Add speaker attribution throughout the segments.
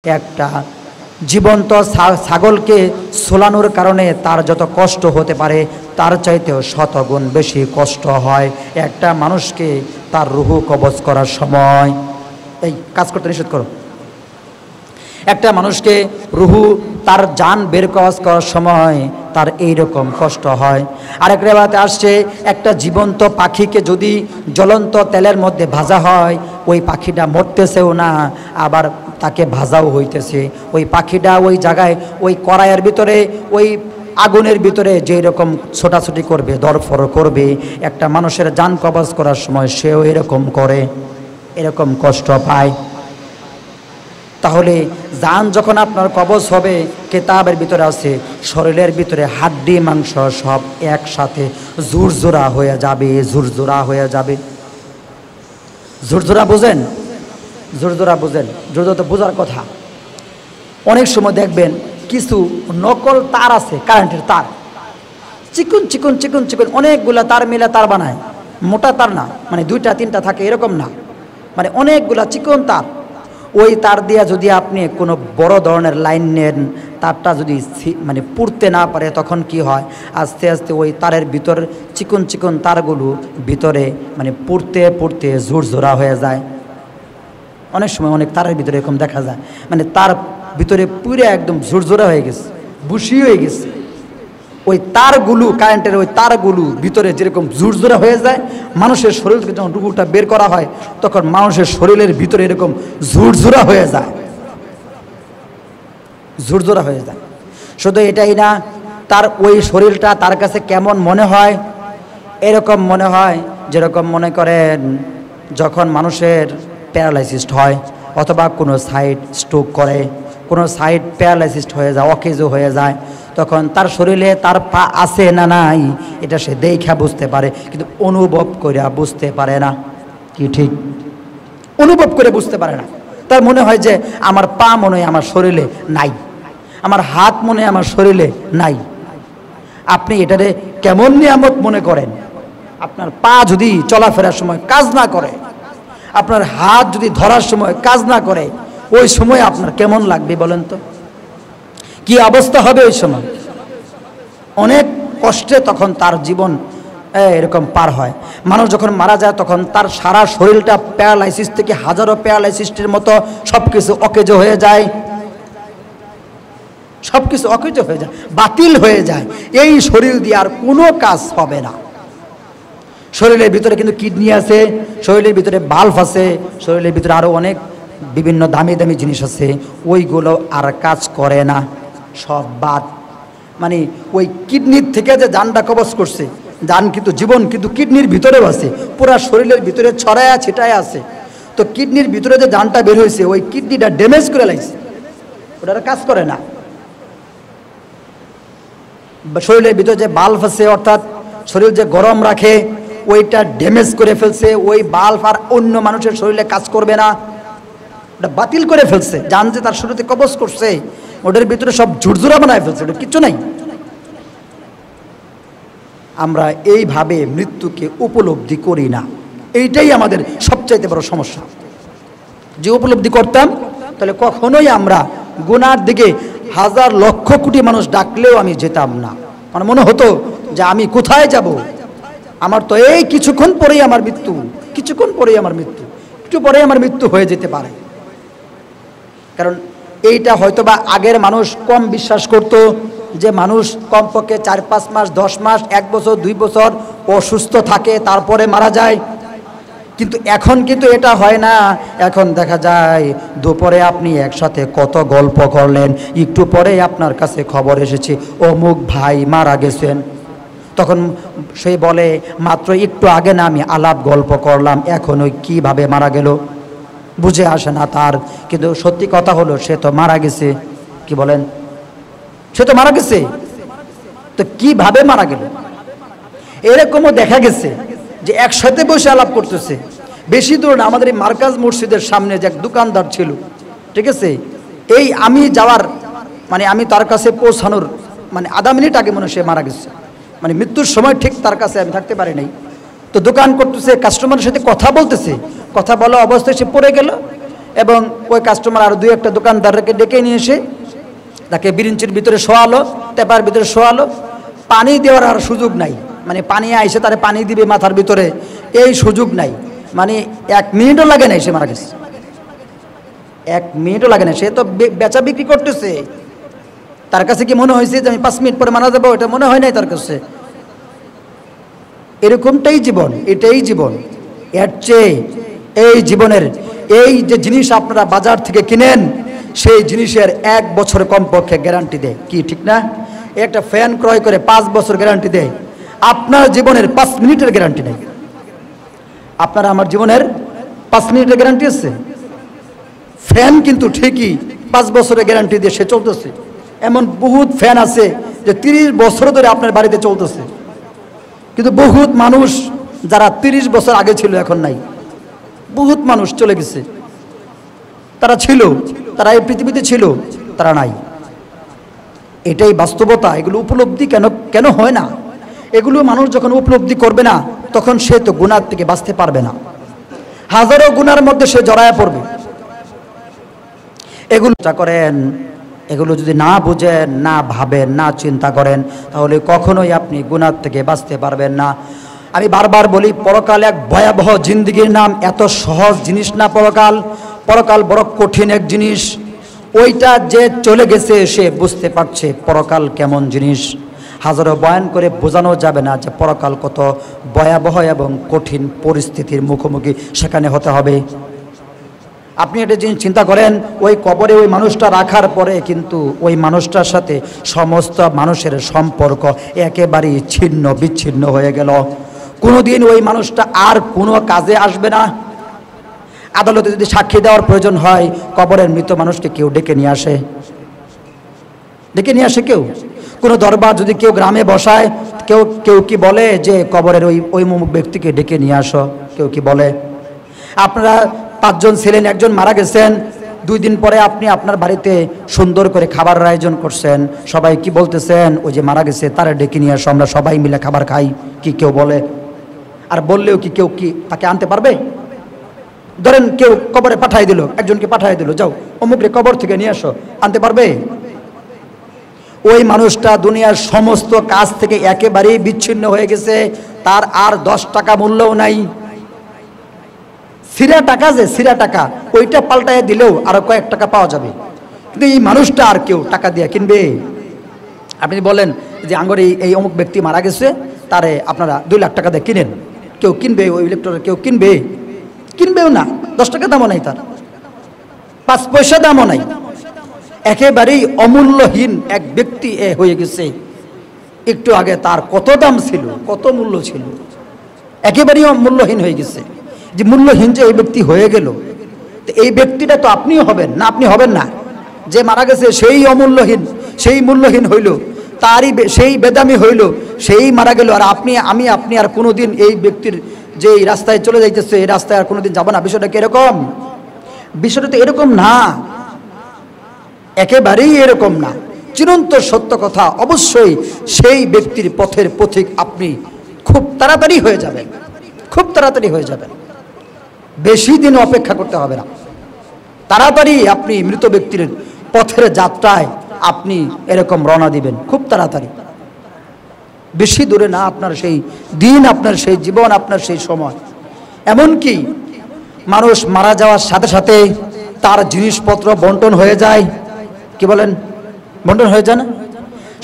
Speaker 1: একটা জীবন্ত ছাগলকে সোলানোর কারণে তার যত কষ্ট হতে পারে তার চাইতেও শতগুণ বেশি কষ্ট হয় একটা মানুষকে তার রুহু কবজ করার সময়। এই কাজ করতে নিষেধ করো। একটা মানুষকে রুহু তার জান বের কবজ করার সময় তার এইরকম কষ্ট হয়। আরেক রেওয়ায়াতে আসছে একটা জীবন্ত পাখিকে যদি জ্বলন্ত তেলের মধ্যে ভাজা হয় ওই পাখিটা মরতেছেও না, আবার তাকে ভাজাও হইতেছে। ওই পাখিটা ওই জায়গায় ওই কড়াইয়ের ভিতরে ওই আগুনের ভিতরে যেই রকম ছোটাছুটি করবে, দরফর করবে, একটা মানুষের জান কবজ করার সময় সেও এরকম করে, এরকম কষ্ট পায়। তাহলে জান যখন আপনার কবজ হবে, কেতাবের ভিতরে আছে শরীরের ভিতরে হাড্ডি মাংস সব একসাথে ঝুরঝুরা হয়ে যাবে, ঝুরঝুরা হয়ে যাবে। ঝুরঝুরা বুঝেন? ঝুরঝুরা বুঝেন? ঝুরঝুরা তো বোঝার কথা। অনেক সময় দেখবেন কিছু নকল তার আছে, কারেন্টের তার, চিকন চিকন চিকন চিকন অনেকগুলা তার মিলে তার বানায়, মোটা তার না, মানে দুইটা তিনটা থাকে এরকম না, মানে অনেকগুলা চিকন তার। ওই তার দিয়ে যদি আপনি কোনো বড় ধরনের লাইন নেন, তারটা যদি মানে পুড়তে না পারে তখন কি হয়, আস্তে আস্তে ওই তারের ভিতর চিকন চিকন তারগুলো ভিতরে মানে পুড়তে পুড়তে ঝুরঝুরা হয়ে যায়। অনেক সময় অনেক তারের ভিতরে এরকম দেখা যায়, মানে তার ভিতরে পুরো একদম ঝুরঝুরা হয়ে গেছে, বুশি হয়ে গেছে। ওই তারগুলো, কারেন্টের ওই তারগুলো ভিতরে যেরকম ঝুরঝুরা হয়ে যায়, মানুষের শরীর থেকে যখন রুহুটা বের করা হয় তখন মানুষের শরীরের ভিতরে এরকম ঝুরঝুরা হয়ে যায়, ঝুরঝুরা হয়ে যায়। শুধু এটাই না, তার ওই শরীরটা তার কাছে কেমন মনে হয়, এরকম মনে হয় যেরকম মনে করেন যখন মানুষের প্যারালাইসিস হয় অথবা কোনো সাইড স্ট্রোক করে, কোনো সাইড প্যারালাইসিস হয়ে যায়, অকেজো হয়ে যায়, তখন তার শরীরে তার পা আছে না নাই এটা সে দেখা বুঝতে পারে, কিন্তু অনুভব করে বুঝতে পারে না। কি ঠিক? অনুভব করে বুঝতে পারে না। তার মনে হয় যে আমার পা মনে হয় আমার শরীরে নাই, আমার হাত মনে হয় আমার শরীরে নাই। আপনি এটারে কেমন নিয়ামত মনে করেন? আপনার পা যদি চলাফেরার সময় কাজ না করে, আপনার হাত যদি ধরার সময় কাজ না করে, ওই সময় আপনার কেমন লাগবে বলেন তো? কি অবস্থা হবে ওই সময়? অনেক কষ্টে তখন তার জীবন এরকম পার হয়। মানুষ যখন মারা যায় তখন তার সারা শরীরটা প্যারালাইসিস থেকে হাজারো প্যারালাইসিসের মতো সব কিছু অকেজো হয়ে যায়, সব কিছু অকেজো হয়ে যায়, বাতিল হয়ে যায়। এই শরীর দিয়ে আর কোনো কাজ হবে না। শরীরের ভিতরে কিন্তু কিডনি আছে, শরীরের ভিতরে বাল্ব আছে, শরীরের ভিতরে আরও অনেক বিভিন্ন দামি দামি জিনিস আছে, ওইগুলো আর কাজ করে না, সব বাদ। মানে ওই কিডনির থেকে যে জানটা কবজ করছে, জান কিন্তু জীবন কিন্তু কিডনির ভিতরেও আছে, পুরা শরীরের ভিতরে ছড়ায়া ছিটায় আছে। তো কিডনির ভিতরে যে জানটা বের হয়েছে ওই কিডনিটা ড্যামেজ করে লাগছে, ওটা কাজ করে না। শরীরের ভিতরে যে বাল্ব আছে, অর্থাৎ শরীর যে গরম রাখে, ওইটা ড্যামেজ করে ফেলছে, ওই বাল্ব আর অন্য মানুষের শরীরে কাজ করবে না, ওটা বাতিল করে ফেলছে। জান যে তার শরীরে কবজ করছে ওটার ভিতরে সব ঝুরঝুরা বানায় ফেলছে, ওটা কিচ্ছু নাই। আমরা এইভাবে মৃত্যুকে উপলব্ধি করি না, এইটাই আমাদের সবচাইতে বড় সমস্যা। যে উপলব্ধি করতাম তাহলে কখনোই আমরা গুনার দিকে হাজার লক্ষ কোটি মানুষ ডাকলেও আমি যেতাম না। আমার মনে হতো যে আমি কোথায় যাব, আমার তো এই কিছুক্ষণ পরেই আমার মৃত্যু, কিছুক্ষণ পরেই আমার মৃত্যু, একটু পরেই আমার মৃত্যু হয়ে যেতে পারে। কারণ এইটা হয়তোবা আগের মানুষ কম বিশ্বাস করত, যে মানুষ কমপক্ষে 4-5 মাস, 10 মাস, 1 বছর, 2 বছর অসুস্থ থাকে তারপরে মারা যায়। কিন্তু এখন কিন্তু এটা হয় না। এখন দেখা যায় দুপুরে আপনি একসাথে কত গল্প করলেন, একটু পরে আপনার কাছে খবর এসেছে অমুক ভাই মারা গেছেন। তখন সে বলে মাত্র একটু আগে না আমি আলাপ গল্প করলাম, এখন ওই কীভাবে মারা গেল বুঝে আসে না তার। কিন্তু সত্যি কথা হলো সে তো মারা গেছে। কি বলেন? সে তো মারা গেছে, তো কিভাবে মারা গেল? এরকমও দেখা গেছে যে একসাথে বসে আলাপ করতেছে। বেশি দূর না, আমাদের এই মার্কাজ মসজিদের সামনে যে এক দোকানদার ছিল, ঠিক আছে, এই আমি যাওয়ার মানে আমি তার কাছে পৌঁছানোর মানে আধা মিনিট আগে মনে সে মারা গেছে, মানে মৃত্যুর সময় ঠিক তার কাছে আমি থাকতে পারি নাই। তো দোকান করতেছে, কাস্টমারের সাথে কথা বলতেছে, কথা বলা অবস্থায় সে পড়ে গেল, এবং ওই কাস্টমার আর দুই একটা দোকানদারকে ডেকে নিয়ে এসে তাকে বিরিঞ্চির ভিতরে শোয়ালো, টেপার ভিতরে শোয়ালো। পানি দেওয়ার আর সুযোগ নাই, মানে পানি আইসে তারে পানি দিবে মাথার ভিতরে, এই সুযোগ নাই। মানে 1 মিনিটও লাগে নাই, সে মারা গেছে। 1 মিনিটও লাগে না, সে তো বেচা বিক্রি করতেছে। তার কাছে কি মনে হয়েছে যে আমি 5 মিনিট পরে মারা যাবো? এটা মনে হয় নাই তার কাছে। এরকমটাই জীবন, এটাই জীবন। এর চেয়ে এই জীবনের এই যে জিনিস আপনারা বাজার থেকে কিনেন, সেই জিনিসের 1 বছর কমপক্ষে গ্যারান্টি দেয়, কি ঠিক না? একটা ফ্যান ক্রয় করে 5 বছর গ্যারান্টি দেয়, আপনার জীবনের 5 মিনিটের গ্যারান্টি নেই। আপনার আমার জীবনের 5 মিনিটের গ্যারান্টি আছে। ফ্যান কিন্তু ঠিকই 5 বছরের গ্যারান্টি দিয়ে সে চলতেছে। এমন বহুত ফ্যান আছে যে 30 বছর ধরে আপনার বাড়িতে চলতেছে, কিন্তু বহুত মানুষ যারা 30 বছর আগে ছিল এখন নাই। বহুত মানুষ চলে গেছে, তারা ছিল, তারা এই পৃথিবীতে ছিল, তারা নাই। এটাই বাস্তবতা। এগুলো উপলব্ধি কেন হয় না? এগুলো মানুষ যখন উপলব্ধি করবে না, তখন সে তো গুনাহ থেকে বাঁচতে পারবে না। হাজারো গুনার মধ্যে সে জড়ায় পড়বে। এগুলো করেন, এগুলো যদি না বুঝেন, না ভাবেন, না চিন্তা করেন, তাহলে কখনোই আপনি গুনাহ থেকে বাঁচতে পারবেন না। আমি বারবার বলি, পরকাল এক ভয়াবহ জিন্দেগির নাম। এত সহজ জিনিস না পরকাল। পরকাল বড় কঠিন এক জিনিস। ওইটা যে চলে গেছে সে বুঝতে পারছে পরকাল কেমন জিনিস। হাজারো বয়ান করে বোঝানো যাবে না যে পরকাল কত ভয়াবহ এবং কঠিন পরিস্থিতির মুখোমুখি সেখানে হতে হবে। আপনি একটা জিনিস চিন্তা করেন, ওই কবরে ওই মানুষটা রাখার পরে কিন্তু ওই মানুষটার সাথে সমস্ত মানুষের সম্পর্ক একেবারেই ছিন্ন বিচ্ছিন্ন হয়ে গেল। কোনোদিন ওই মানুষটা আর কোনো কাজে আসবে না। আদালতে যদি সাক্ষী দেওয়ার প্রয়োজন হয়, কবরের মৃত মানুষকে কেউ ডেকে নিয়ে আসে? ডেকে নিয়ে আসে কেউ? কোনো দরবার যদি কেউ গ্রামে বসায়, কেউ কি বলে যে কবরের ওই ব্যক্তিকে ডেকে নিয়ে আসো? কেউ কি বলে? আপনারা 5 জন ছিলেন, একজন মারা গেছেন, 2 দিন পরে আপনি আপনার বাড়িতে সুন্দর করে খাবারের আয়োজন করছেন। সবাই কি বলতেছেন? ওই যে মারা গেছে তারা ডেকে নিয়ে আসো, আমরা সবাই মিলে খাবার খাই। কি কেউ বলে? আর বললেও কি কেউ কি তাকে আনতে পারবে? ধরেন কেউ কবরে পাঠাই দিল, একজনকে পাঠাই দিল, যাও অমুক রে কবর থেকে নিয়ে আসো, আনতে পারবে? ওই মানুষটা দুনিয়ার সমস্ত কাজ থেকে একেবারেই বিচ্ছিন্ন হয়ে গেছে, তার আর 10 টাকা মূল্যও নাই। সিরা টাকা, যে সিরা টাকা, ওইটা পাল্টায় দিলেও আরো কয়েক টাকা পাওয়া যাবে, কিন্তু এই মানুষটা আর কেউ টাকা দিয়ে কিনবে? আপনি বলেন যে আঙ্গরে এই অমুক ব্যক্তি মারা গেছে, তারে আপনারা 2 লাখ টাকা দিয়ে কিনেন, কেউ কিনবে? ওই ইলেকট্রনিক কেউ কিনবে? কিনবেও না। 10 টাকা দামও নাই, তার 5 পয়সা দামও নাই। একেবারেই অমূল্যহীন এক ব্যক্তি হয়ে গেছে। একটু আগে তার কত দাম ছিল, কত মূল্য ছিল, একেবারেই মূল্যহীন হয়ে গেছে। যে মূল্যহীন যে এই ব্যক্তি হয়ে গেল, তো এই ব্যক্তিটা তো আপনিও হবেন না? আপনি হবেন না? যে মারা গেছে সেই অমূল্যহীন, সেই মূল্যহীন হইল, তারই সেই বেদামি হইল, সেই মারা গেল, আর আপনি আর কোনোদিন এই ব্যক্তির যে এই রাস্তায় চলে যাইতেছে, এই রাস্তায় আর কোনোদিন যাব না। বিষয়টা কি এরকম? বিষয়টা তো এরকম না, একেবারেই এরকম না। চিরন্ত সত্য কথা, অবশ্যই সেই ব্যক্তির পথের পথিক আপনি খুব তাড়াতাড়ি হয়ে যাবেন, খুব তাড়াতাড়ি হয়ে যাবেন। বেশি দিন অপেক্ষা করতে হবে না, তাড়াতাড়ি আপনি মৃত ব্যক্তির পথের যাত্রায় আপনি এরকম রওনা দিবেন, খুব তাড়াতাড়ি। বেশি দূরে না আপনার সেই দিন, আপনার সেই জীবন, আপনার সেই সময়। এমনকি মানুষ মারা যাওয়ার সাথে সাথে তার জিনিসপত্র বন্টন হয়ে যায়। কি বলেন? বন্টন হয়ে যায় না?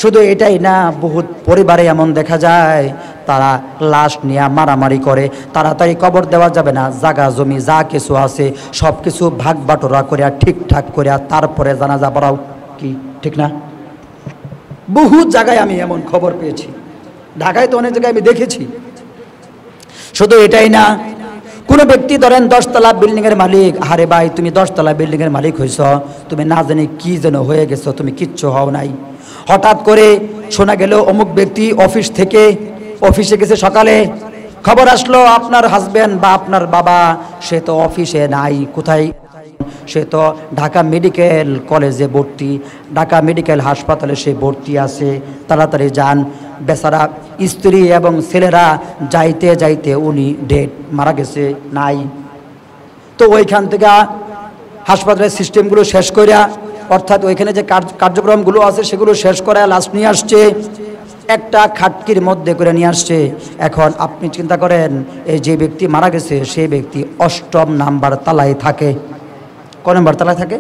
Speaker 1: শুধু এটাই না, বহুত পরিবারে এমন দেখা যায় তারা লাশ নিয়ে মারামারি করে। তাড়াতাড়ি কবর দেওয়া যাবে না, জায়গা জমি যা কিছু আছে সব কিছু ভাগ বাটোরা করে ঠিকঠাক করে তারপরে জানাজা পড়াও। কি ঠিক না? বহু জায়গায় আমি এমন খবর পেয়েছি, ঢাকায় তো অনেক জায়গায় আমি দেখেছি। শুধু এটাই না, কোনো ব্যক্তি ধরেন 10 তলা বিল্ডিংয়ের মালিক, আরে ভাই তুমি 10 তলা বিল্ডিংয়ের মালিক হয়েছ, তুমি না জানি কি যেন হয়ে গেছো, তুমি কিচ্ছু হও নাই। হঠাৎ করে শোনা গেল অমুক ব্যক্তি অফিসে গেছে, সকালে খবর আসলো আপনার হাজবেন্ড বা আপনার বাবা সে তো অফিসে নাই। কোথায়? সে তো ঢাকা মেডিকেল কলেজে ভর্তি, ঢাকা মেডিকেল হাসপাতালে সে ভর্তি আছে। তাড়াতাড়ি যান। বেচারা স্ত্রী এবং ছেলেরা যাইতে যাইতে উনি ডেড, মারা গেছে, নাই। তো ওইখান থেকে হাসপাতালের সিস্টেমগুলো শেষ করিয়া, অর্থাৎ ওইখানে যে কার্যক্রমগুলো আছে সেগুলো শেষ করে লাশ নিয়ে আসছে, একটা খাটকির মধ্যে করে নিয়ে আসছে। এখন আপনি চিন্তা করেন, এই যে ব্যক্তি মারা গেছে সেই ব্যক্তি 8ম নাম্বার তালায় থাকে। ক নম্বর তালায় থাকে?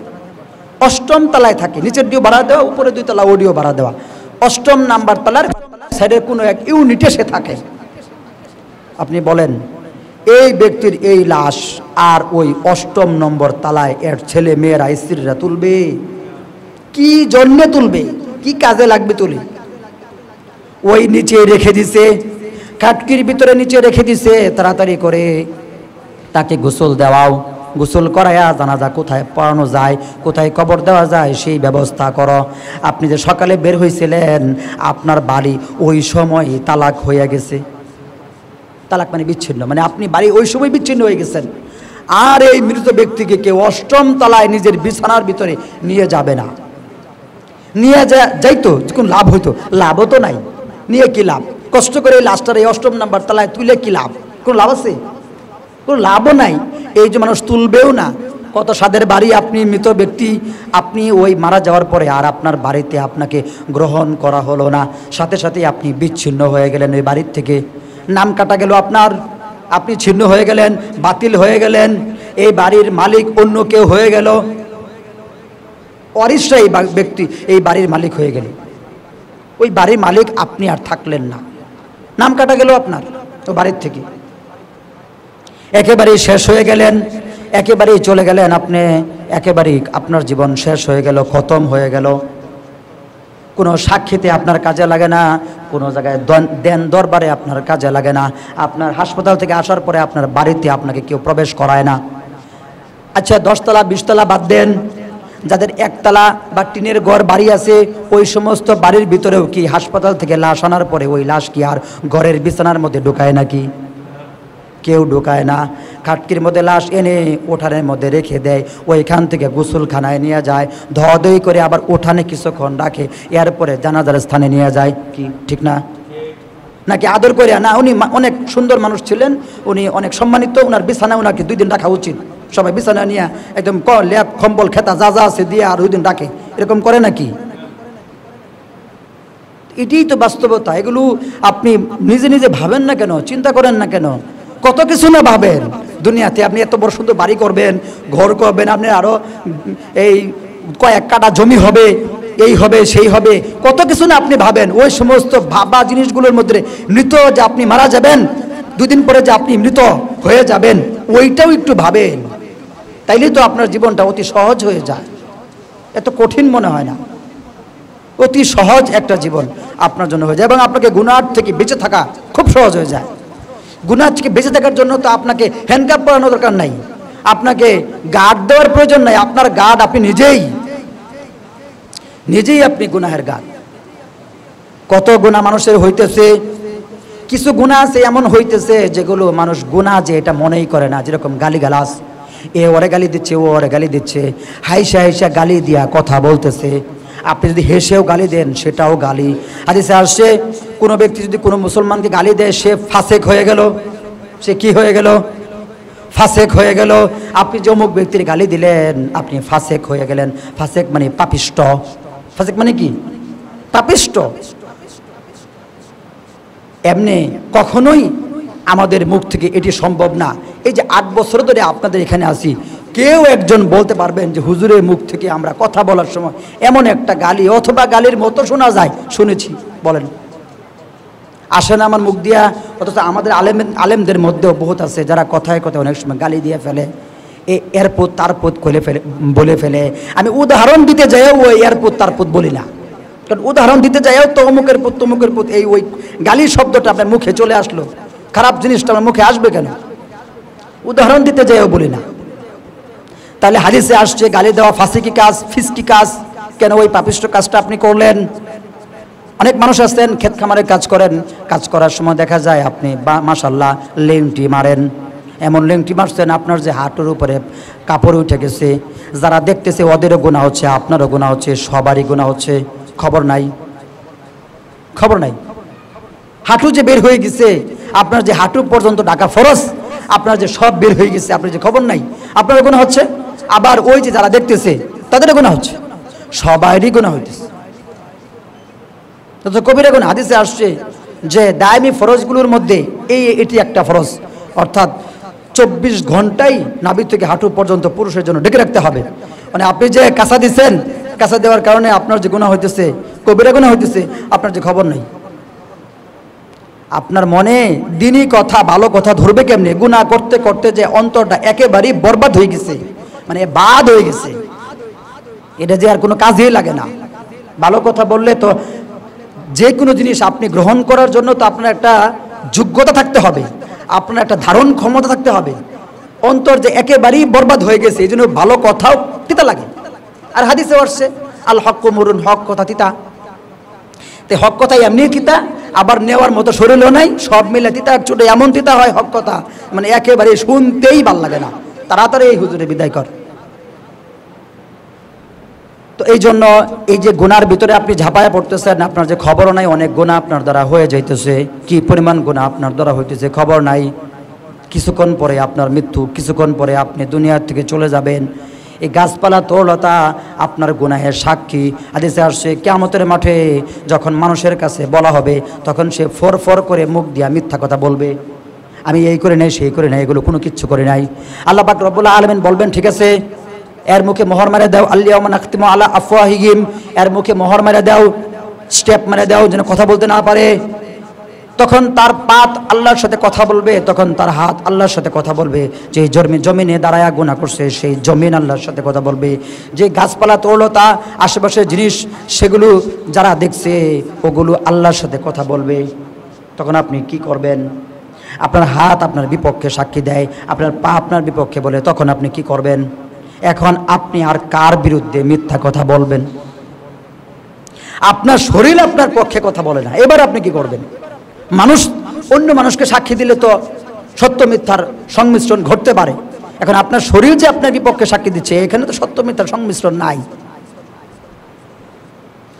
Speaker 1: 8ম তালায় থাকে। নিচের দিয়েও ভাড়া দেওয়া, উপরে 2 তলা ওডিও ভাড়া দেওয়া। 8ম নাম্বার তালার সাইডের কোনো এক ইউনিটে সে থাকে। আপনি বলেন এই ব্যক্তির এই লাশ আর ওই 8ম নম্বর তালায় এর ছেলে মেয়েরা স্ত্রীরা তুলবে? কি জন্যে তুলবে? কি কাজে লাগবে তুলে? ওই নিচে রেখে দিছে, খাটকির ভিতরে নিচে রেখে দিছে। তাড়াতাড়ি করে তাকে গোসল দেওয়াও, গোসল করায়া জানাজা কোথায় পড়ানো যায়, কোথায় কবর দেওয়া যায় সেই ব্যবস্থা করো। আপনি যে সকালে বের হয়েছিলেন, আপনার বাড়ি ওই সময় তালাক হয়ে গেছে। তালাক মানে বিচ্ছিন্ন, মানে আপনি বাড়ি ওই সময় বিচ্ছিন্ন হয়ে গেছেন। আর এই মৃত ব্যক্তিকে কেউ 8ম তলায় নিজের বিছানার ভিতরে নিয়ে যাবে না। নিয়ে যাইতো কোন লাভ হইতো? লাভও তো নাই। নিয়ে কি লাভ? কষ্ট করে লাস্টার এই 8ম নাম্বার তলায় তুলে কি লাভ? কোনো লাভ আছে? কোনো লাভও নাই। এই যে মানুষ তুলবেও না। কত স্বাদের বাড়ি আপনি মৃত ব্যক্তি, আপনি ওই মারা যাওয়ার পরে আর আপনার বাড়িতে আপনাকে গ্রহণ করা হলো না, সাথে সাথে আপনি বিচ্ছিন্ন হয়ে গেলেন ওই বাড়ির থেকে। নাম কাটা গেল আপনার, আপনি ছিন্ন হয়ে গেলেন, বাতিল হয়ে গেলেন। এই বাড়ির মালিক অন্য কেউ হয়ে গেল, অরিষ্ঠায়ী ব্যক্তি এই বাড়ির মালিক হয়ে গেল। ওই বাড়ির মালিক আপনি আর থাকলেন না, নাম কাটা গেল আপনার ও বাড়ির থেকে। একেবারেই শেষ হয়ে গেলেন, একেবারেই চলে গেলেন আপনি, একেবারেই আপনার জীবন শেষ হয়ে গেল, খতম হয়ে গেল। কোনো সাক্ষীতে আপনার কাজে লাগে না, কোনো জায়গায় দেন দরবারে আপনার কাজে লাগে না, আপনার হাসপাতাল থেকে আসার পরে আপনার বাড়িতে আপনাকে কেউ প্রবেশ করায় না। আচ্ছা 10 তলা 20 তলা বাদ দেন, যাদের 1 তলা বা টিনের ঘর বাড়ি আছে, ওই সমস্ত বাড়ির ভিতরেও কি হাসপাতাল থেকে লাশ আনার পরে ওই লাশ কি আর ঘরের বিছানার মধ্যে ঢোকায় নাকি? কেউ ঢোকায় না। খাটকির মধ্যে লাশ এনে উঠানের মধ্যে রেখে দেয়, ওইখান থেকে গোসলখানায় নিয়ে যায়, ধোয়াধুয়ি করে আবার উঠানে কিছুক্ষণ রাখে, এরপরে জানাজার স্থানে নিয়ে যায়। কি ঠিক না? নাকি আদর করে না? উনি অনেক সুন্দর মানুষ ছিলেন, উনি অনেক সম্মানিত, ওনার বিছানা ওনাকে 2 দিন রাখা উচিত। সবাই বিছানা নিয়ে একদম লেপ কম্বল খেতা যা যা আছে দিয়ে আর 2 দিন রাখে, এরকম করে নাকি? এটাই তো বাস্তবতা। এগুলো আপনি নিজে নিজে ভাবেন না কেন? চিন্তা করেন না কেন? কত কিছু না ভাবেন দুনিয়াতে। আপনি এত বড় সুন্দর বাড়ি করবেন, ঘর করবেন, আপনি আরো এই কয়েক কাটা জমি হবে, এই হবে সেই হবে, কত কিছু না আপনি ভাবেন। ওই সমস্ত ভাবা জিনিসগুলোর মধ্যে মৃত যে আপনি মারা যাবেন, 2 দিন পরে যে আপনি মৃত হয়ে যাবেন, ওইটাও একটু ভাবেন। তাইলে তো আপনার জীবনটা অতি সহজ হয়ে যায়, এত কঠিন মনে হয় না। অতি সহজ একটা জীবন আপনার জন্য হয়ে যায়, এবং আপনাকে গুনাহ থেকে বেঁচে থাকা খুব সহজ হয়ে যায়। গুনাহ থেকে বেঁচে থাকার জন্য তো আপনাকে হ্যান্ডকাপ পরানোর দরকার নাই, আপনাকে গার্ড দেওয়ার প্রয়োজন নাই। আপনার গার্ড আপনি নিজেই আপনি গুনাহের গার্ড। কত গুনাহ মানুষের হইতেছে, কিছু গুনাহ আছে এমন হইতেছে যেগুলো মানুষ গুনাহ যে এটা মনেই করে না। যেরকম গালিগালাজ, এ ওরে গালি দিচ্ছে, ও ওরে গালি দিচ্ছে, হাইসা হাইসা গালি দিয়া কথা বলতেছে। আপনি যদি হেসেও গালি দেন সেটাও গালি। হাদিসে আসছে কোনো ব্যক্তি যদি কোনো মুসলমানকে গালি দেয় সে ফাসেক হয়ে গেল। সে কি হয়ে গেল? ফাসেক হয়ে গেল। আপনি যে অমুক ব্যক্তির গালি দিলেন আপনি ফাসেক হয়ে গেলেন। ফাসেক মানে পাপিষ্ট। ফাসেক মানে কি? পাপিষ্ট। এমনি কখনোই আমাদের মুখ থেকে এটি সম্ভব না। এই যে 8 বছর ধরে আপনাদের এখানে আসি, কেউ একজন বলতে পারবেন যে হুজুরের মুখ থেকে আমরা কথা বলার সময় এমন একটা গালি অথবা গালির মতো শোনা যায়? শুনেছি? বলেন। আসে না আমার মুখ দিয়া? অথচ আমাদের আলেমদের মধ্যেও বহুত আছে যারা কথায় কথায় অনেক সময় গালি দিয়ে ফেলে, এরপর তারপর বলে ফেলে। আমি উদাহরণ দিতে যাইও ওই এরপর তারপর বলি না, কারণ উদাহরণ দিতে যাইও তো অমুকের পুত তমুকের পুত, এই ওই গালির শব্দটা আপনার মুখে চলে আসলো, খারাপ জিনিসটা আমার মুখে আসবে কেন? উদাহরণ দিতে যাইও বলি না। তাহলে হাদিসে আসছে গালি দেওয়া ফাসিকি কাজ, ফিসকি কাজ। কেন ওই পাপিষ্ট কাজটা আপনি করলেন? অনেক মানুষ আছেন ক্ষেত খামারের কাজ করেন, কাজ করার সময় দেখা যায় আপনি মাশাআল্লাহ লেংটি মারেন, এমন লেংটি মারছেন আপনার যে হাঁটুর উপরে কাপড় উঠে গেছে। যারা দেখতেছে ওদেরও গুনাহ হচ্ছে, আপনারও গুনাহ হচ্ছে, সবারই গুনাহ হচ্ছে। খবর নাই? খবর নাই? হাঁটু যে বের হয়ে গেছে, আপনার যে হাঁটু পর্যন্ত ঢাকা ফরজ, আপনার যে সব বের হয়ে গেছে, আপনার যে খবর নাই, আপনার গুনাহ হচ্ছে। আবার ওই যে যারা দেখতেছে তাদের গুনাহ হচ্ছে, সবারই গুনাহ হইতেছে। তো কবিরা গুনাহ হাদিসে আসছে যে দায়মি ফরজগুলোর মধ্যে এটি একটা ফরজ, অর্থাৎ 24 ঘন্টাই নাভি থেকে হাঁটু পর্যন্ত পুরুষের জন্য ঢেকে রাখতে হবে। মানে আপনি যে কাঁচা দিচ্ছেন, কাঁচা দেওয়ার কারণে আপনার যে গুনাহ হইতেছে, কবিরা গুনাহ হইতেছে, আপনার যে খবর নাই। আপনার মনে দিনই কথা ভালো কথা ধরবে কেমনে? গুনাহ করতে করতে যে অন্তরটা একেবারেই বরবাদ হয়ে গেছে, মানে বাদ হয়ে গেছে, এটা যে আর কোনো কাজেই লাগে না। ভালো কথা বললে তো যে কোনো জিনিস আপনি গ্রহণ করার জন্য তো আপনার একটা যোগ্যতা থাকতে হবে, আপনার একটা ধারণ ক্ষমতা থাকতে হবে। অন্তর যে একেবারেই বরবাদ হয়ে গেছে, এই জন্য ভালো কথাও তিতা লাগে। আর হাদিসে আসছে আল হক মুরুন, হক কথা তিতা। তো হক কথা এমনি তিতা, আবার নেওয়ার মতো শরীরও নাই, সব মিলে তিতা একচুটে এমন তিতা হয় হক কথা, মানে একেবারে শুনতেই ভাল লাগে না। তাড়াতাড়ি এই হুজুরে বিদায় কর। তো এই জন্য এই যে গুনার ভিতরে আপনি ঝাঁপায়া পড়তেছেন, আপনার যে খবরও নাই অনেক গুনাহ আপনার দ্বারা হয়ে যাইতেছে, কি পরিমাণ গুনাহ আপনার দ্বারা হইতেছে খবর নাই। কিছুক্ষণ পরে আপনার মৃত্যু, কিছুক্ষণ পরে আপনি দুনিয়া থেকে চলে যাবেন। এই গাছপালা তরলতা আপনার গুনাহের সাক্ষী। হাদিসে আসছে কিয়ামতের মাঠে যখন মানুষের কাছে বলা হবে, তখন সে ফর ফর করে মুখ দিয়া মিথ্যা কথা বলবে, আমি এই করে নাই, সেই করে নাই, এগুলো কোনো কিচ্ছু করে নাই। আল্লাহ পাক রব্বুল আলামিন বলবেন, ঠিক আছে, এর মুখে মোহর মেরে দাও, আল-ইয়াওমা নাখতিমু আলা আফওয়াহিহিম, এর মুখে মোহর মেরে দাও, স্টেপ মেরে দাও যেন কথা বলতে না পারে। তখন তার পাত আল্লাহর সাথে কথা বলবে, তখন তার হাত আল্লাহর সাথে কথা বলবে। যে জমিনে দাঁড়ায়া গুনাহ করছে সেই জমিন আল্লাহর সাথে কথা বলবে। যে গাছপালা তরলতা আশেপাশের জিনিস সেগুলো যারা দেখছে ওগুলো আল্লাহর সাথে কথা বলবে। তখন আপনি কি করবেন? আপনার হাত আপনার বিপক্ষে সাক্ষী দেয়, আপনার পা আপনার বিপক্ষে বলে, তখন আপনি কি করবেন? এখন আপনি আর কার বিরুদ্ধে মিথ্যা কথা বলবেন? আপনার শরীর আপনার পক্ষে কথা বলে না, এবার আপনি কি করবেন? মানুষ অন্য মানুষকে সাক্ষী দিলে তো সত্য মিথ্যার সংমিশ্রণ ঘটতে পারে। এখন আপনার শরীর যে আপনার বিপক্ষে সাক্ষী দিচ্ছে, এখানে তো সত্য মিথ্যার সংমিশ্রণ নাই।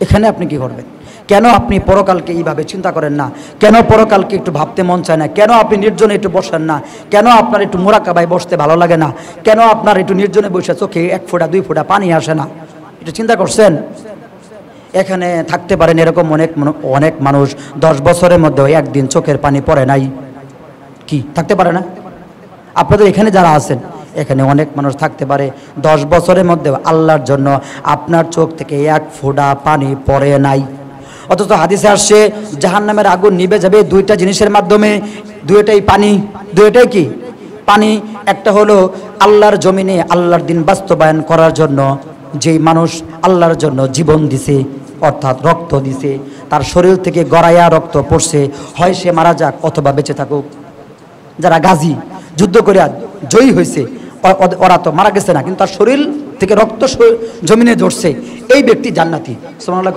Speaker 1: এখানে আপনি কি করবেন? কেন আপনি পরকালকে এইভাবে চিন্তা করেন না? কেন পরকালকে একটু ভাবতে মন চায় না? কেন আপনি নির্জনে একটু বসেন না? কেন আপনার একটু মুরাকাবায় বসতে ভালো লাগে না? কেন আপনার একটু নির্জনে বসে চোখে 1 ফোঁটা 2 ফোঁটা পানি আসে না? একটু চিন্তা করছেন? এখানে থাকতে পারেন এরকম অনেক মানুষ 10 বছরের মধ্যে একদিন চোখের পানি পড়ে নাই, কি থাকতে পারে না? আপনাদের এখানে যারা আছেন, এখানে অনেক মানুষ থাকতে পারে 10 বছরের মধ্যে আল্লাহর জন্য আপনার চোখ থেকে 1 ফোঁটা পানি পড়ে নাই। অথচ হাদিসে আসছে জাহান্নামের আগুন নিভে যাবে 2টা জিনিসের মাধ্যমে, 2টাই পানি। 2টাই কি? পানি। একটা হলো আল্লাহর জমিনে আল্লাহর দিন বাস্তবায়ন করার জন্য যেই মানুষ আল্লাহর জন্য জীবন দিছে, অর্থাৎ রক্ত দিছে, তার শরীর থেকে গড়াইয়া রক্ত পড়ছে, হয় সে মারা যাক অথবা বেঁচে থাকুক। যারা গাজী যুদ্ধ করে জয়ী হয়েছে, ওরা তো মারা গেছে না, কিন্তু তার শরীর থেকে রক্ত জমিনে ধরছে, এই ব্যক্তি জান্নাতি। সুবহানাল্লাহ।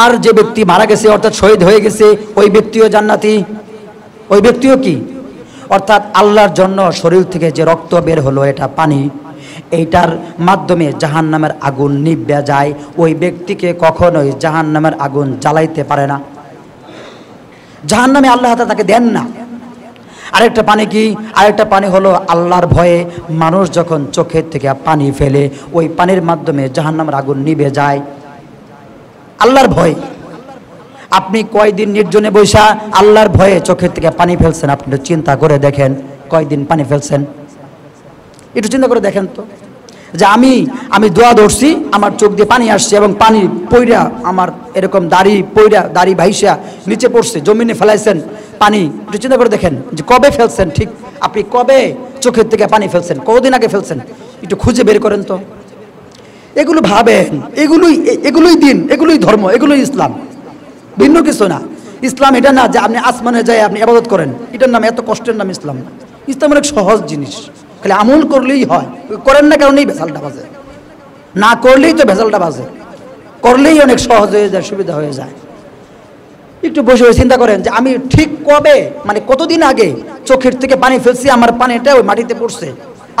Speaker 1: আর যে ব্যক্তি মারা গেছে অর্থাৎ শহীদ হয়ে গেছে, ওই ব্যক্তিও জান্নাতি। ওই ব্যক্তিও কি? অর্থাৎ আল্লাহর জন্য শরীর থেকে যে রক্ত বের হলো, এটা পানি, এইটার মাধ্যমে জাহান্নামের আগুন নিভে যায়। ওই ব্যক্তিকে কখনোই জাহান্নামের আগুন জ্বালাইতে পারে না, জাহান্নামে আল্লাহ তাআলা তাকে দেন না। আরেকটা পানি কি? আরেকটা পানি হলো আল্লাহর ভয়ে মানুষ যখন চোখের থেকে পানি ফেলে, ওই পানির মাধ্যমে জাহান্নামের আগুন নিভে যায়। আল্লাহর ভয়। আপনি কয়দিন নির্জনে বৈশা আল্লাহর ভয়ে চোখের থেকে পানি ফেলছেন? আপনি চিন্তা করে দেখেন, কয়দিন পানি ফেলছেন? একটু চিন্তা করে দেখেন তো, যে আমি দোয়া ধরছি, আমার চোখ দিয়ে পানি আসছে এবং পানি পইরা আমার এরকম দাড়ি ভাইসা নিচে পড়ছে, জমিনে ফেলাইছেন পানি। একটু চিন্তা করে দেখেন যে কবে ফেলছেন, ঠিক আপনি কবে চোখের থেকে পানি ফেলছেন, কতদিন আগে ফেলছেন? একটু খুঁজে বের করেন তো। এগুলো ভাবেন, এগুলোই দিন, এগুলোই ধর্ম, এগুলোই ইসলাম, ভিন্ন কিছু না। ইসলাম এটা না যে আপনি আসমানে যায় আপনি ইবাদত করেন, এটার নাম, এত কষ্টের নাম ইসলাম না। ইসলাম অনেক সহজ জিনিস, খালি আমল করলেই হয়। করেন না কারণেই ভেজালটা বাজে, না করলেই তো ভেজালটা বাজে, করলেই অনেক সহজ হয়ে যায়, সুবিধা হয়ে যায়। একটু বসে চিন্তা করেন যে আমি ঠিক কবে, মানে কতদিন আগে চোখের থেকে পানি ফেলছি, আমার পানিটা ওই মাটিতে পড়ছে,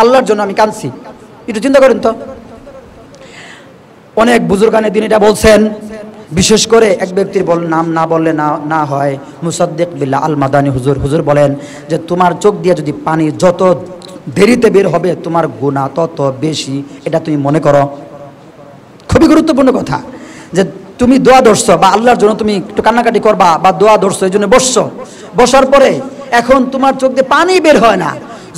Speaker 1: আল্লাহর জন্য আমি কাঁদছি। একটু চিন্তা করেন তো। অনেক বুজুর্গানে দিন এটা বলছেন, বিশেষ করে এক ব্যক্তির নাম না বললে না হয়, মুসাদ্দিক বিল্লাহ আল মাদানী হুজুর বলেন যে তোমার চোখ দিয়ে যদি পানি যত দেরিতে বের হবে তোমার গুনাহ তত বেশি, এটা তুমি মনে করো। খুবই গুরুত্বপূর্ণ কথা যে তুমি দোয়া ধরছো বা আল্লাহর জন্য তুমি একটু কান্নাকাটি করবা বা দোয়া ধরছো, এই জন্য বসছো, বসার পরে এখন তোমার চোখ দিয়ে পানি বের হয় না।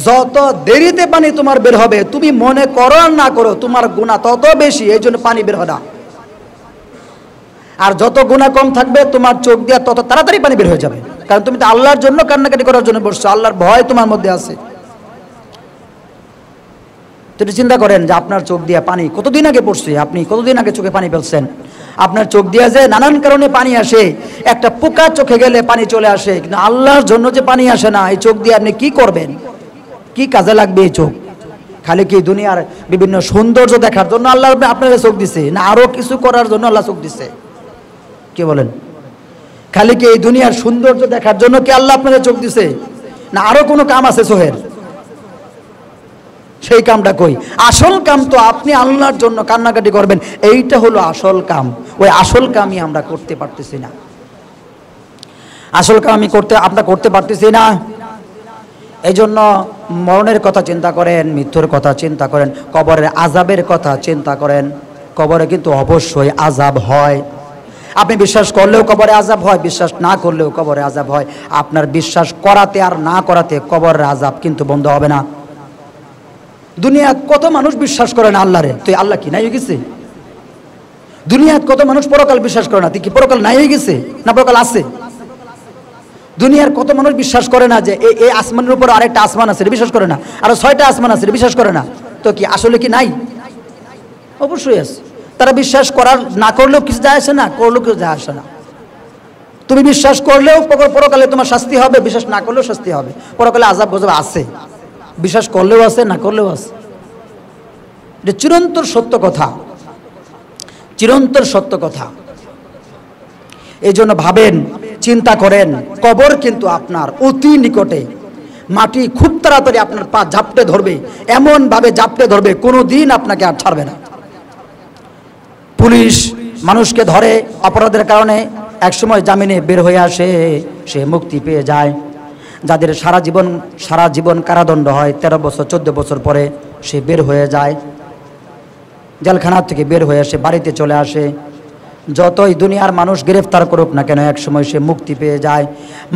Speaker 1: যত দেরিতে পানি তোমার বের হবে, তুমি মনে করো আর না করো, তোমার গুনাহ তত বেশি, এই জন্য পানি বের হয় না। আর যত গুনাহ কম থাকবে, তোমার চোখ দিয়ে তত তাড়াতাড়ি পানি বের হয়ে যাবে, কারণ তুমি তো আল্লাহর জন্য কান্নাকাটি করার জন্য বসছো, আল্লাহর ভয় তোমার মধ্যে আছে। তো চিন্তা করেন যে আপনার চোখ দিয়ে পানি কতদিন আগে পড়ছে, আপনি কতদিন আগে চোখে পানি ফেলছেন। আপনার চোখ দিয়ে যে নানান কারণে পানি আসে, একটা পোকা চোখে গেলে পানি চলে আসে, কিন্তু আল্লাহর জন্য যে পানি আসে না, এই চোখ দিয়ে আপনি কি করবেন, কি কাজে লাগবে এই চোখ? খালি কি দুনিয়ার বিভিন্ন সৌন্দর্য দেখার জন্য আল্লাহ আপনাকে চোখ দিছে, না আরো কিছু করার জন্য আল্লাহ চোখ দিছে? কি বলেন? খালি কি এই দুনিয়ার সৌন্দর্য দেখার জন্য কি আল্লাহ আপনাকে চোখ দিছে, না আরো কোনো কাম আছে চোখের? সেই কামটা কই? আসল কাম তো আপনি আল্লাহর জন্য কান্নাকাটি করবেন, এইটা হলো আসল কাম। ওই আসল কামই আমরা করতে পারতেছি না। আসল কাম আমরা করতে পারতেছি না। এই জন্য মরণের কথা চিন্তা করেন, মৃত্যুর কথা চিন্তা করেন, কবরের আযাবের কথা চিন্তা করেন। কবরে কিন্তু অবশ্যই আযাব হয়। আপনি বিশ্বাস করলেও কবরে আযাব হয়, বিশ্বাস না করলেও কবরে আযাব হয়। আপনার বিশ্বাস করাতে আর না করাতে কবরের আযাব কিন্তু বন্ধ হবে না। দুনিয়াত কত মানুষ বিশ্বাস করে না আল্লাহরে, তুই আল্লাহ কি নাই হয়ে গেছে? দুনিয়াত কত মানুষ পরকাল বিশ্বাস করে না, তুই কি পরকাল নাই হয়ে গেছে না পরকাল আছে? দুনিয়ার কত মানুষ বিশ্বাস করে না যে এই আসমানের উপর আরেকটা আসমান আছে, বিশ্বাস করে না। আরো 6টা আসমান আছে, বিশ্বাস করে না। তো কি আসলে কি নাই? অবশ্যই আছে। তারা বিশ্বাস করার না করলেও কিছু যায় আসে না, করলেও কিছু যায় আসে না। তুমি বিশ্বাস করলেও পরকালে তোমার শাস্তি হবে, বিশ্বাস না করলেও শাস্তি হবে। পরকালে আযাব গজব আছে, বিশ্বাস করলেও আছে, না করলেও আছে। এটা চিরন্তর সত্য কথা, চিরন্তর সত্য কথা। এই জন্য ভাবেন, চিন্তা করেন, কবর কিন্তু আপনার অতি নিকটে। মাটি খুব তাড়াতাড়ি আপনার পা ঝাপটে ধরবে, এমন ভাবে ঝাপটে ধরবে, কোনোদিন আপনাকে আর ছাড়বে না। পুলিশ মানুষকে ধরে অপরাধের কারণে, একসময় জামিনে বের হয়ে আসে, সে মুক্তি পেয়ে যায়। যাদের সারা জীবন কারাদণ্ড হয়, 13 বছর 14 বছর পরে সে বের হয়ে যায়, জেলখানা থেকে বের হয়ে আসে, বাড়িতে চলে আসে। যতই দুনিয়ার মানুষ গ্রেফতার করুক না কেন, একসময় সে মুক্তি পেয়ে যায়।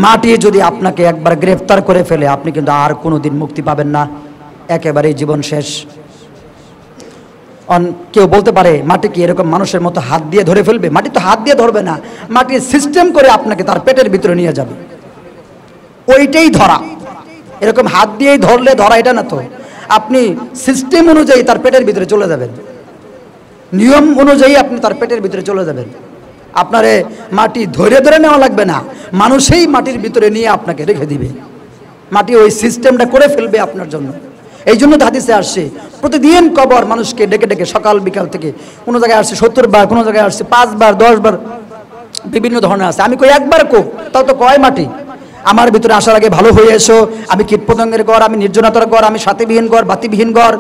Speaker 1: মাটি যদি আপনাকে একবার গ্রেফতার করে ফেলে, আপনি কিন্তু আর কোনোদিন মুক্তি পাবেন না, একেবারেই জীবন শেষ। কেউ বলতে পারে মাটি কি এরকম মানুষের মতো হাত দিয়ে ধরে ফেলবে? মাটি তো হাত দিয়ে ধরবে না, মাটি সিস্টেম করে আপনাকে তার পেটের ভিতরে নিয়ে যাবে। ওইটাই ধরা, এরকম হাত দিয়েই ধরলে ধরা এটা না তো। আপনি সিস্টেম অনুযায়ী তার পেটের ভিতরে চলে যাবেন, নিয়ম অনুযায়ী আপনি তার পেটের ভিতরে চলে যাবেন। আপনারে মাটি ধরে ধরে নেওয়া লাগবে না, মানুষেই মাটির ভিতরে নিয়ে আপনাকে রেখে দিবে। মাটি ওই সিস্টেমটা করে ফেলবে আপনার জন্য। এই জন্য হাদিসে আসছে, প্রতিদিন কবর মানুষকে ডেকে ডেকে সকাল বিকাল থেকে, কোনো জায়গায় আসছে 70 বার, কোনো জায়গায় আসছে 5 বার 10 বার, বিভিন্ন ধরনের আছে। আমি কই একবার তাও তো কয় মাটি আমার ভিতরে আসার আগে ভালো হয়ে এসো। আমি কীটপতঙ্গের ঘর, আমি নির্জনতার ঘর, আমি সাথীবিহীন ঘর, বাতিবিহীন ঘর,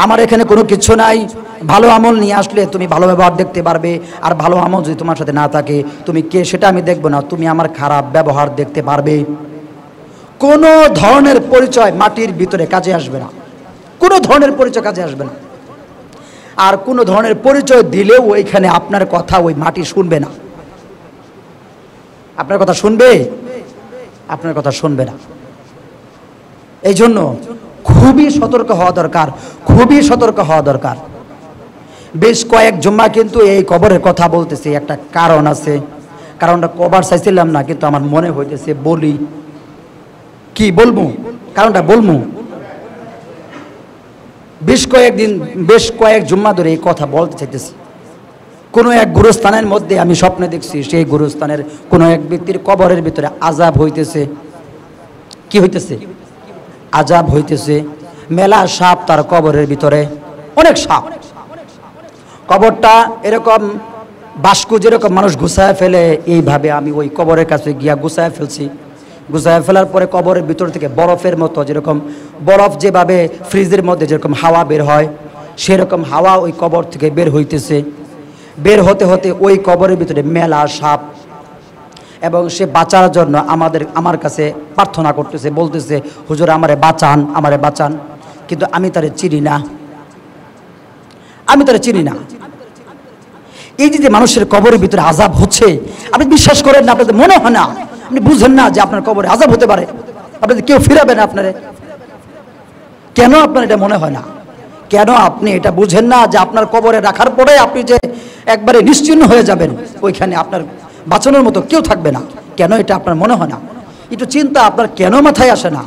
Speaker 1: আমার এখানে কোনো কিছু নাই। ভালো আমল নিয়ে আসলে তুমি ভালো ব্যবহার দেখতে পারবে, আর ভালো আমল যদি তোমার সাথে না থাকে, তুমি কে সেটা আমি দেখবো না, তুমি আমার খারাপ ব্যবহার দেখতে পারবে। কোনো ধরনের পরিচয় মাটির ভিতরে কাজে আসবে না, কোনো ধরনের পরিচয় কাজে আসবে না। আর কোনো ধরনের পরিচয় দিলেও ওইখানে আপনার কথা ওই মাটি শুনবে না। আপনার কথা শুনবে? আপনার কথা শুনবে না। এই জন্য খুবই সতর্ক হওয়া দরকার, খুবই সতর্ক হওয়া দরকার। বেশ কয়েক জুম্মা কিন্তু এই কবরের কথা বলতেছি, একটা কারণ আছে। কারণটা কবার চাইছিলাম না, কিন্তু আমার মনে হইতেছে বলি। কি বলবো? কারণটা বলবো। বেশ কয়েক জুম্মা ধরে এই কথা বলতে চাইতেছি। কোনো এক গুরুস্থানের মধ্যে আমি স্বপ্নে দেখছি, সেই গুরুস্থানের কোনো এক ব্যক্তির কবরের ভিতরে আযাব হইতেছে। কি হইতেছে? আযাব হইতেছে। মেলা সাপ তার কবরের ভিতরে, অনেক সাপ। কবরটা এরকম বাস্কু যেরকম মানুষ গুছায় ফেলে, এইভাবে আমি ওই কবরের কাছে গিয়া গুছায় ফেলছি। গুছায় ফেলার পরে কবরের ভিতর থেকে বরফের মতো, যেরকম বরফ যেভাবে ফ্রিজের মধ্যে যেরকম হাওয়া বের হয়, সেরকম হাওয়া ওই কবর থেকে বের হইতেছে। বের হতে হতে ওই কবরের ভিতরে মেলা সাপ। এবং সে বাঁচার জন্য আমার কাছে প্রার্থনা করতেছে, বলতেছে হুজুর আমারে বাঁচান, আমারে বাঁচান। কিন্তু আমি তারে চিনি না, আমি তারে চিনি না। এই যে মানুষের কবরের ভিতরে আযাব হচ্ছে, আপনি বিশ্বাস করেন না, আপনাদের মনে হয় না, আপনি বুঝেন না যে আপনার কবরে আযাব হতে পারে, আপনাদের কেউ ফিরাবে না আপনারে। কেন আপনার এটা মনে হয় না? কেন আপনি এটা বুঝেন না যে আপনার কবরে রাখার পরে আপনি যে একবারে নিশ্চিহ্ন হয়ে যাবেন, ওইখানে আপনার বাঁচানোর মতো কেউ থাকবে না? কেন এটা আপনার মনে হয় না? একটু চিন্তা আপনার কেন মাথায় আসে না?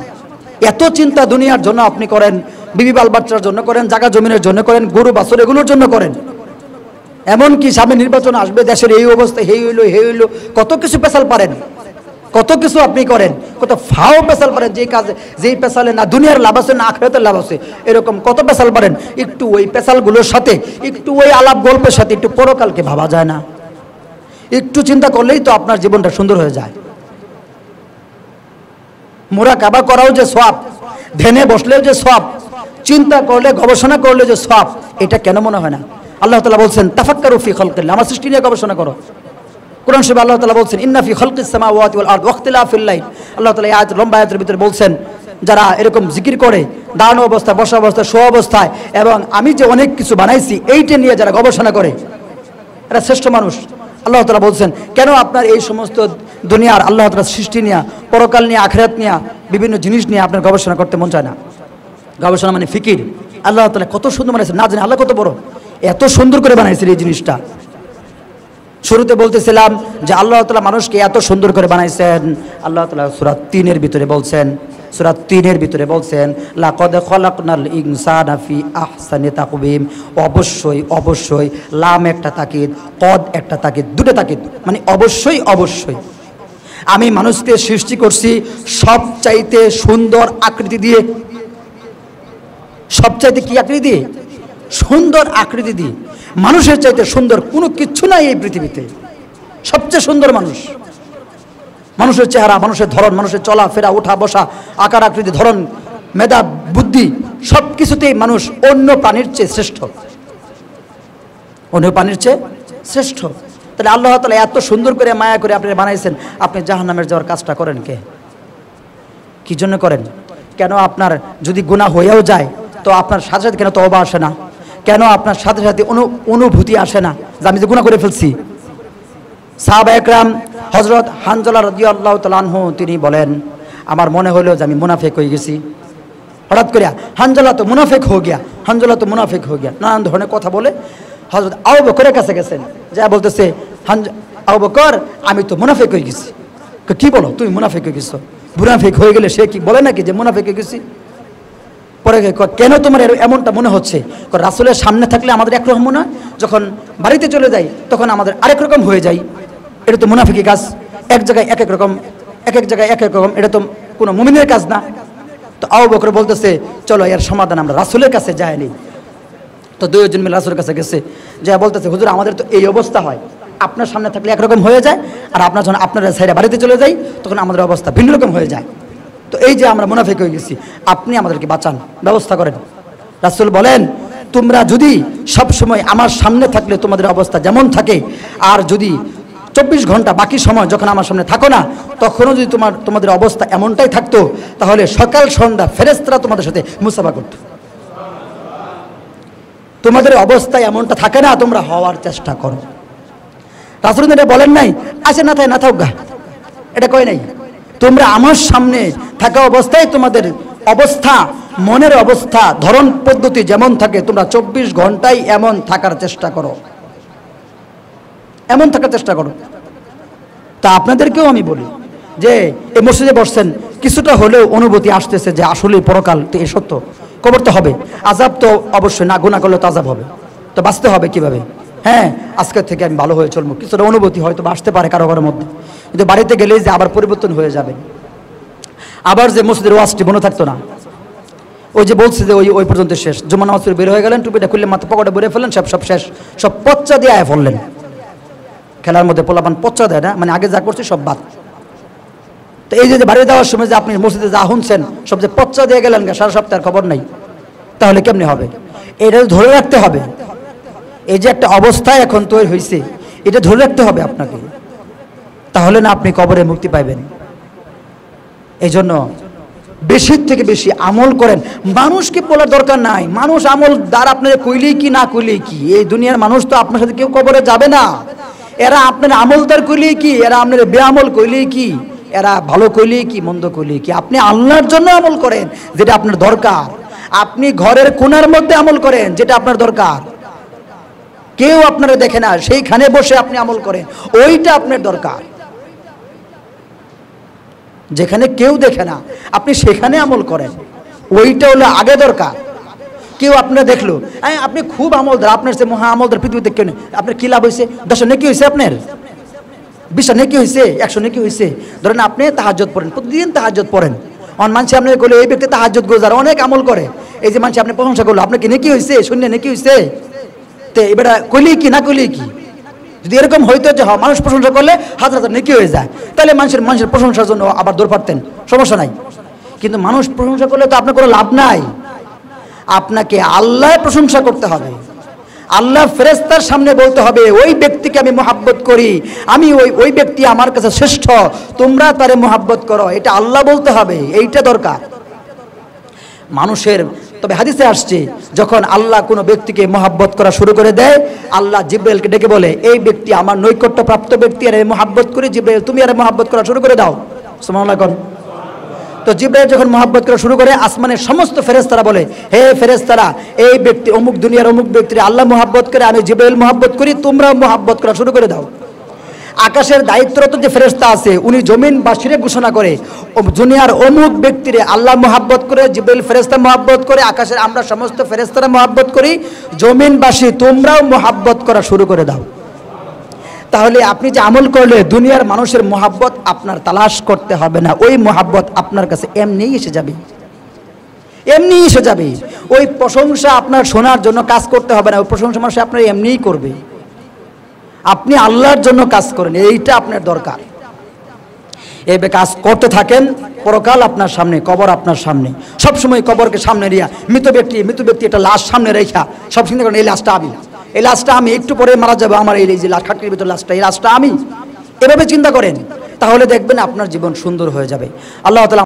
Speaker 1: এত চিন্তা দুনিয়ার জন্য আপনি করেন, বিবি বাল বাচ্চার জন্য করেন, জায়গা জমিনের জন্য করেন, গরু বাছুর এগুলোর জন্য করেন। এমনকি সামনে নির্বাচন আসবে, দেশের এই অবস্থা, হে হইলো, কত কিছু পেশাল পারেন, কত কিছু আপনি করেন, কত ফাও পেশাল পারেন, যেই কাজে যেই পেশালে না দুনিয়ার লাভ আছে না আখিরাতের লাভ আছে, এরকম কত পেশাল পারেন। একটু ওই পেশালগুলোর সাথে, একটু ওই আলাপ গল্পের সাথে একটু পরকালকে ভাবা যায় না? একটু চিন্তা করলেই তো আপনার জীবনটা সুন্দর হয়ে যায়। মুরাকাবা করাও যে সওয়াব, ধ্যানে বসলেও যে সওয়াব, চিন্তা করলে গবেষণা করলে যে সওয়াব, এটা কেন মনে হয় না? আল্লাহ তাআলা বলছেন তাফাক্কারু ফি খালকিল্লাহ, আমার সৃষ্টি নিয়ে গবেষণা করো। কোরআন শরীফে আল্লাহ তাআলা বলছেন ইন্না ফি খালকিস সামাওয়াতি ওয়াল আরদি ওয়াখতিলাফিল লাইল। আল্লাহ তাআলা এই আয়াত, লম্বা আয়াতের ভিতরে বলছেন যারা এরকম জিকির করে দাঁড়ানো অবস্থায়, বসা অবস্থায়, শোয়া অবস্থায়, এবং আমি যে অনেক কিছু বানাইছি এইটা নিয়ে যারা গবেষণা করে, এরা শ্রেষ্ঠ মানুষ। আল্লাহ তাআলা বলছেন কেন আপনার এই সমস্ত দুনিয়ার আল্লাহ তাআলার সৃষ্টি নিয়ে, পরকাল নিয়ে, আখিরাত নিয়ে, বিভিন্ন জিনিস নিয়ে আপনার গবেষণা করতে মন চায় না? গবেষণা মানে ফিকির। আল্লাহ তাআলা কত সুন্দর বানাইছেন, না জানি আল্লাহ কত বড়, এত সুন্দর করে বানাইছেন এই জিনিসটা। শুরুতে বলতেছিলাম যে আল্লাহ তাআলা মানুষকে এত সুন্দর করে বানাইছেন। আল্লাহ তাআলা সূরা 3-এর ভিতরে বলছেন, সূরা 3-এর ভিতরে বলছেন লাকাদ খালাকনাল ইনসানা ফি আহসানি তাকওয়িম। অবশ্যই অবশ্যই, লাম একটা তাকিদ, কদ একটা তাকিদ, দুটো তাকিদ, মানে অবশ্যই অবশ্যই আমি মানুষকে সৃষ্টি করছি সবচাইতে সুন্দর আকৃতি দিয়ে। সবচাইতে কি আকৃতি দিয়ে? সুন্দর আকৃতি দিয়ে। মানুষের চাইতে সুন্দর কোনো কিচ্ছু নাই এই পৃথিবীতে। সবচেয়ে সুন্দর মানুষ। মানুষের চেহারা, মানুষের ধরন, মানুষের চলাফেরা, ওঠা বসা, আকার আকৃতি, ধরন, মেধা, বুদ্ধি, সব কিছুতেই মানুষ অন্য প্রাণীর চেয়ে শ্রেষ্ঠ, অন্য প্রাণীর চেয়ে শ্রেষ্ঠ। তাহলে আল্লাহ তাআলা এত সুন্দর করে মায়া করে আপনি বানাইছেন, আপনি জাহান্নামের যাওয়ার কাজটা করেন কে? কি জন্য করেন? কেন আপনার যদি গুনাহ হয়েও যায় তো আপনার সাথে সাথে কেন তওবা আসে না? কেন আপনার সাথে সাথে অনুভূতি আসে না যে আমি যে গুনাহ করে ফেলছি? সাহাবা একরাম হযরত হানজালা রাদিয়াল্লাহু তাআলা আনহু তিনি বলেন আমার মনে হলো যে আমি মুনাফিক হয়ে গেছি। হঠাৎ করে হানজালা তো মুনাফিক হয়ে গিয়া, হানজালা তো মুনাফিক হয়ে গিয়া, নানান ধরনের কথা বলে হযরত আবু বকরের কাছে গেছেন, যা বলতেছে আবু বকর আমি তো মুনাফিক হয়ে গেছি। কি বলো, তুমি মুনাফিক হয়ে গেছো? মুনাফিক হয়ে গেলে সে কি বলে নাকি যে মুনাফিক হয়ে গেছি? পরে কেন তোমার এমনটা মনে হচ্ছে? রাসূলের সামনে থাকলে আমাদের একরকম মনে হয়, যখন বাড়িতে চলে যাই তখন আমাদের আরেক রকম হয়ে যায়। এটা তো মুনাফিকি কাজ, এক জায়গায় এক এক রকম, এক এক জায়গায় এক এক রকম, এটা তো কোনো মুমিনের কাজ না। তো আবু বকর বলতেছে চলো এর সমাধান আমরা রাসূলের কাছে যাইনি। তো দুইজন মিলে রাসূলের কাছে গেছে, যা বলতেছে হুজুর আমাদের তো এই অবস্থা হয়, আপনার সামনে থাকলে একরকম হয়ে যায়, আর আপনার যখন আপনারা সাইডে বাড়িতে চলে যাই তখন আমাদের অবস্থা ভিন্ন রকম হয়ে যায়। তো এই যে আমরা মুনাফিক হয়ে গেছি, আপনি আমাদেরকে বাঁচান, ব্যবস্থা করেন। রাসূল বলেন তোমরা যদি সব সময় আমার সামনে থাকলে তোমাদের অবস্থা যেমন থাকে, আর যদি 24 ঘন্টা বাকি সময় যখন আমার সামনে থাকো না তখনও যদি তোমাদের অবস্থা এমনটাই থাকতো, তাহলে সকাল সন্ধ্যা ফেরেশতারা তোমাদের সাথে মুসাফা করত। তোমাদের অবস্থা এমনটা থাকে না, তোমরা হওয়ার চেষ্টা করো। রাসূল এটা বলেন নাই আসে না থাকে না থাক গা, এটা কয় নাই। তোমরা আমার সামনে থাকা অবস্থায় তোমাদের অবস্থা, মনের অবস্থা, ধরন পদ্ধতি যেমন থাকে তোমরা 24 ঘন্টায় এমন থাকার চেষ্টা করো, এমন থাকার চেষ্টা করো। তা আপনাদেরকেও আমি বলি যে এই মসজিদে বসছেন, কিছুটা হলেও অনুভূতি আসতেছে যে আসলে পরকাল তো এই সত্য, কবর তো হবে, আযাব তো অবশ্যই, না গুনাহ করলে তো আযাব হবে, তো বাঁচতে হবে কিভাবে? হ্যাঁ আজকের থেকে আমি ভালো হয়ে চলবো, কিছুটা অনুভূতি হয়তো আসতে পারে কারো কারোর মধ্যে, কিন্তু বাড়িতে গেলেই যে আবার পরিবর্তন হয়ে যাবে। আবার যে মসজিদের ওয়াজটি মনে থাকতো না, ওই যে বলছে যে ওই পর্যন্ত শেষ, জুমা নামাজ পড়ে বের হয়ে গেলেন, টুপিটা খুললে মাথা পকেটে ভরে ফেললেন, সব শেষ, সব পচ্চা দিয়ে আয় ফেললেন। খেলার মধ্যে পোলাপান পচ্চা দেয় না, মানে আগে যা করছে সব বাদ। তো এই যে বাড়ি যাওয়ার সময় যে আপনি মসজিদে যা শুনছেন সব যে পচ্চা দিয়ে গেলেন, সারা সপ্তাহের খবর নাই, তাহলে কেমনি হবে? এটা ধরে রাখতে হবে। এই যে একটা অবস্থায় এখন তৈরি হয়েছে, এটা ধরে রাখতে হবে আপনাকে। তাহলে না আপনি কবরে মুক্তি পাইবেন। এই জন্য বেশির থেকে বেশি আমল করেন। মানুষকে বলার দরকার নাই, মানুষ আমল দ্বারা আপনার কইলেই কি না কইলেই কি, এই দুনিয়ার মানুষ তো আপনার সাথে কেউ কবরে যাবে না। এরা আপনার আমলদার কইলেই কি, এরা আপনার বেআমল কইলেই কি, এরা ভালো কইলেই কি মন্দ কইলেই কি। আপনি আল্লাহর জন্য আমল করেন যেটা আপনার দরকার। আপনি ঘরের কোণার মধ্যে আমল করেন যেটা আপনার দরকার, কেউ আপনারা দেখে না, সেইখানে বসে আপনি আমল করেন, ওইটা আপনার দরকার। যেখানে কেউ দেখে না আপনি সেখানে আমল করেন, ওইটা হলো আগে দরকার। কেউ আপনারা দেখলো, হ্যাঁ আপনি খুব আমলদার, আপনার সে মহা আমলদার পৃথিবীতে কেউ নেই, আপনার কি লাভ হয়েছে? 10 নেকি হয়েছে, আপনার 20 নেকি হয়েছে, 100 নেকি হয়েছে। ধরেন আপনি তাহাজ্জুদ পড়েন, প্রতিদিন তাহাজ্জুদ পড়েন, অন মানুষ আপনি বলে এই ব্যক্তি তাহাজ্জুদ গোজার, অনেক আমল করে, এই যে মানুষ আপনি প্রশংসা করলো, আপনার কি নেকি হয়েছে? শূন্য নেকি হয়েছে? তো এবার কইলেই কি না কইলেই কি? যদি এরকম হইতো যে মানুষ প্রশংসা করলে হাজার হাজার নেকি হয়ে যায়, তাহলে মানুষের প্রশংসার জন্য আবার দৌড় পারতেন, সমস্যা নাই। কিন্তু মানুষ প্রশংসা করলে তো আপনার কোনো লাভ নাই। আপনাকে আল্লাহ প্রশংসা করতে হবে, আল্লাহ ফেরেশতার সামনে বলতে হবে ওই ব্যক্তিকে আমি মহাব্বত করি, আমি ওই ব্যক্তি আমার কাছে শ্রেষ্ঠ, তোমরা তারে মহাব্বত করো, এটা আল্লাহ বলতে হবে, এইটা দরকার মানুষের। তবে হাদিসে আসছে যখন আল্লাহ কোনো ব্যক্তিকে মহাব্বত করা শুরু করে দেয়, আল্লাহ জিব্রাইলকে ডেকে বলে এই ব্যক্তি আমার নৈকট্য প্রাপ্ত ব্যক্তি, আর মহাব্বত করে জিব্রাইল তুমি আর মহাব্বত করা শুরু করে দাও। সুবহানাল্লাহ। তো জিব্রাইল যখন মহাব্বত করা শুরু করে, আসমানের সমস্ত ফেরেশতারা বলে হে ফেরেশতারা, এই ব্যক্তি অমুক দুনিয়ার অমুক ব্যক্তির আল্লাহ মহাব্বত করে, আমি জিব্রাইল মহাব্বত করি, তোমরাও মহাব্বত করা শুরু করে দাও। আকাশের দায়িত্বরত যে ফেরেশতা আছে উনি জমিনবাসীরে ঘোষণা করে দুনিয়ার অমুক ব্যক্তিরে আল্লাহ মহাব্বত করে, জিব্রাইল ফেরেশতা মহাব্বত করে, আকাশের আমরা সমস্ত ফেরেশতারা মহাব্বত করি, জমিনবাসী তোমরাও মহাব্বত করা শুরু করে দাও। তাহলে আপনি যে আমল করলে দুনিয়ার মানুষের মহাব্বত আপনার তালাশ করতে হবে না, ওই মহাব্বত আপনার কাছে এমনিই এসে যাবে, এমনিই এসে যাবে। ওই প্রশংসা আপনার শোনার জন্য কাজ করতে হবে না, ওই প্রশংসা মানুষ আপনার এমনিই করবে। আপনি আল্লাহর জন্য কাজ করেন, এইটা আপনার দরকার। এই কাজ করতে থাকেন, পরকাল আপনার সামনে, কবর আপনার সামনে, সবসময় কবরকে সামনে নিয়ে মৃত ব্যক্তি একটা লাশ সামনে রেখা সব চিন্তা করেন এই লাশটা আমি একটু পরে মারা যাবো, আমার এই যে খাটকির ভিতর লাশটা, এই লাশটা আমি, এভাবে চিন্তা করেন, তাহলে দেখবেন আপনার জীবন সুন্দর হয়ে যাবে। আল্লাহ তাআলা